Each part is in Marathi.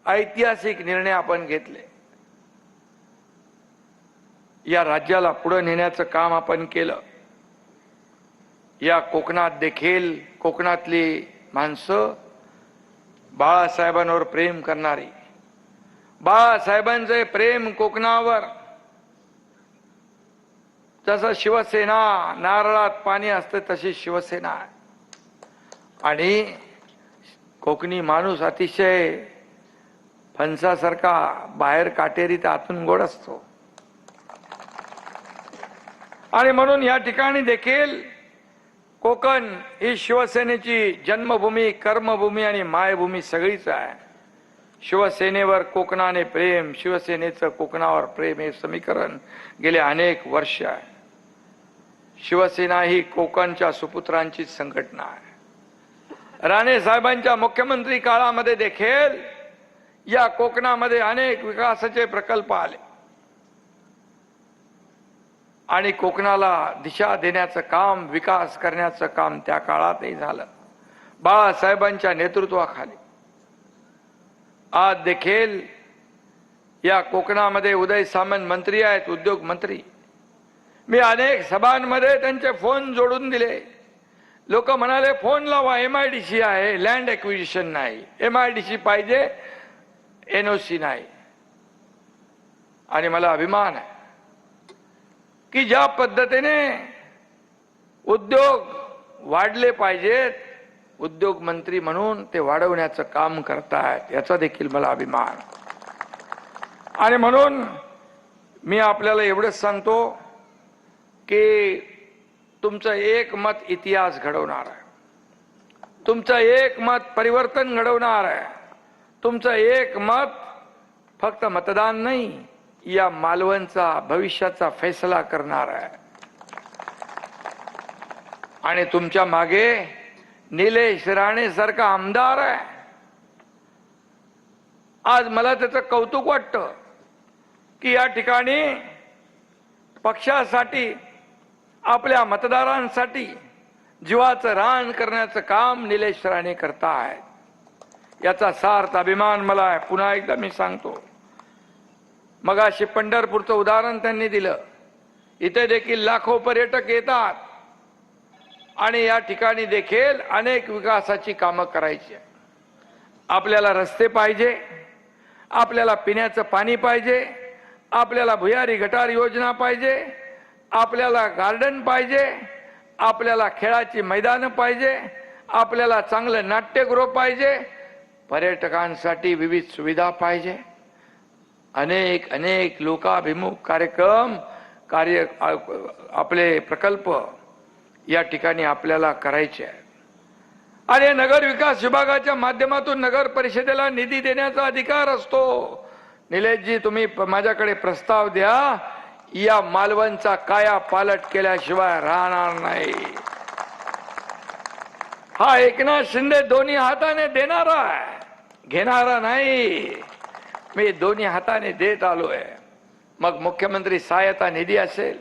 ऐतिहासिक निर्णय आपण घेतले। या राज्याला पुढे नेण्याचं काम आपण केलं। या कोकणात देखील कोकणातली माणसं बाळासाहेबांवर प्रेम करणारी, बाळासाहेबांचे प्रेम कोकणावर जसं शिवसेना नारळात पाणी असते तशी शिवसेना आहे। आणि कोकणी माणूस अतिशय फणसासारखा बाहेर काटेरी तर आतून गोड असतो। आणि म्हणून या ठिकाणी देखील कोकण ही शिवसेनेची जन्मभूमी, कर्मभूमी आणि मायभूमी सगळीच आहे। शिवसेनेवर कोकणाने प्रेम, शिवसेनेचं कोकणावर प्रेम हे समीकरण गेले अनेक वर्ष आहे। शिवसेना ही कोकणच्या सुपुत्रांची संघटना आहे। राणे साहेबांच्या मुख्यमंत्री काळामध्ये देखील या कोकणामध्ये अनेक विकासाचे प्रकल्प आले आणि कोकणाला दिशा देण्याचं काम, विकास करण्याचं काम त्या काळातही झालं बाळासाहेबांच्या नेतृत्वाखाली। आज देखील या कोकणामध्ये उदय सामंत मंत्री आहेत, उद्योग मंत्री। मी अनेक सभांमध्ये त्यांचे फोन जोडून दिले। लोक म्हणाले फोन लावा, MIDC आहे, लँड ॲक्विजिशन नाही, MIDC पाहिजे, NOC नाही। आणि मला अभिमान आहे की ज्या पद्धतीने उद्योग वाढले पाहिजेत, उद्योग मंत्री म्हणून ते वाढवण्याचं काम करतायत, याचा देखील मला अभिमान। आणि म्हणून मी आपल्याला एवढंच सांगतो की तुमचं एक मत इतिहास घडवणार आहे, तुमचं एक मत परिवर्तन घडवणार आहे, तुमचं एक मत फक्त मतदान नाही, या मालवणचा भविष्याचा फैसला करणार आहे। आणि तुमच्या मागे निलेश राणे सारखा आमदार आहे। आज मला त्याचं कौतुक वाटतं की या ठिकाणी पक्षासाठी, आपल्या मतदारांसाठी जीवाचं रान करण्याचं काम निलेश राणे करतायत, याचा सार्थ अभिमान मला आहे। पुन्हा एकदा मी सांगतो, मगाशी पंढरपूरचं उदाहरण त्यांनी दिलं। इथे देखील लाखो पर्यटक येतात आणि या ठिकाणी देखील अनेक विकासाची कामं करायची। आपल्याला रस्ते पाहिजे, आपल्याला पिण्याचं पाणी पाहिजे, आपल्याला भुयारी गटार योजना पाहिजे, आपल्याला गार्डन पाहिजे, आपल्याला खेळाची मैदानं पाहिजे, आपल्याला चांगलं नाट्यगृह पाहिजे, पर्यटकांसाठी विविध सुविधा पाहिजे। अनेक अनेक लोकाभिमुख कार्यक्रम, आपले प्रकल्प या ठिकाणी आपल्याला करायचे आहे। आणि नगर विकास विभागाच्या माध्यमातून नगर परिषदेला निधी देण्याचा अधिकार असतो। निलेशजी, तुम्ही माझ्याकडे प्रस्ताव द्या, या मालवणचा काया पालट केल्याशिवाय राहणार नाही। हा एकनाथ शिंदे दोन्ही हाताने देणारा आहे, घेणारा नाही। मी दोन्ही हाताने देत आलोय। मग मुख्यमंत्री सहायता निधी असेल,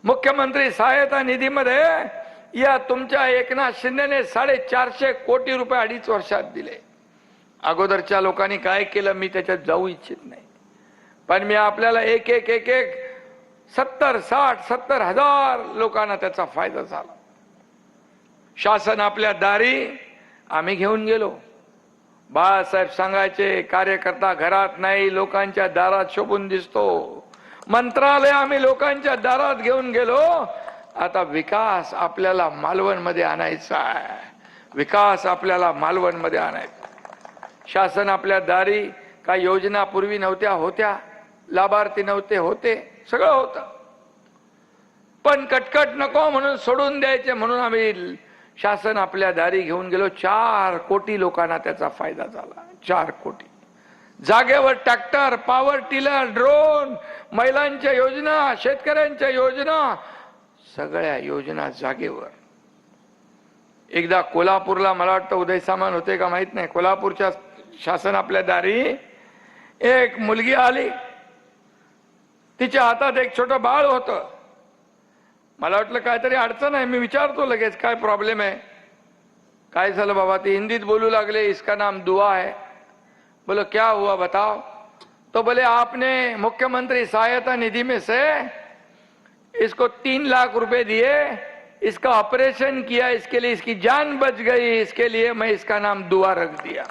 मुख्यमंत्री सहायता निधीमध्ये या तुमच्या एकनाथ शिंदेने 450 कोटी रुपये 2.5 वर्षात दिले। अगोदरच्या लोकांनी काय केलं मी त्याच्यात जाऊ इच्छित नाही, पण मी आपल्याला एक 70 हजार लोकांना त्याचा फायदा झाला। शासन आपल्या दारी आम्ही घेऊन गेलो। बाळासाहेब सांगायचे, कार्यकर्ता घरात नाही लोकांच्या दारात शोभून दिसतो। मंत्रालय आम्ही लोकांच्या दारात घेऊन गेलो। आता विकास आपल्याला मालवणमध्ये आणायचा आहे, विकास आपल्याला मालवणमध्ये आणायचा। शासन आपल्या दारी काही योजना पूर्वी नव्हत्या, होत्या, लाभार्थी नव्हते, होते, सगळं होतं, पण कटकट नको म्हणून सोडून द्यायचे म्हणून आम्ही शासन आपल्या दारी घेऊन गेलो। 4 कोटी लोकांना त्याचा फायदा झाला। 4 कोटी जागेवर ट्रॅक्टर, पॉवर टिलर, ड्रोन, महिलांच्या योजना, शेतकऱ्यांच्या योजना, सगळ्या योजना जागेवर। एकदा कोल्हापूरला मला वाटतं उदय सामंत होते का माहित नाही, कोल्हापूरच्या शासन आपल्या दारी एक मुलगी आली, तिच्या हातात एक छोटं बाळ होतं। मला वाटलं काहीतरी अडचण आहे, मी विचारतो लगेच काय प्रॉब्लेम आहे, काय झालं बाबा? ती हिंदीत बोलू लागले, इसका नाम दुआ है। बोलो क्या हुआ बताओ? तो बोले आपने मुख्यमंत्री सहायता निधि में से इसको 3 लाख रुपए दिए, इसका ऑपरेशन किया, इसके लिए इसकी जान बच गई, इसके लिए मैं इसका नाम दुआ रख दिया।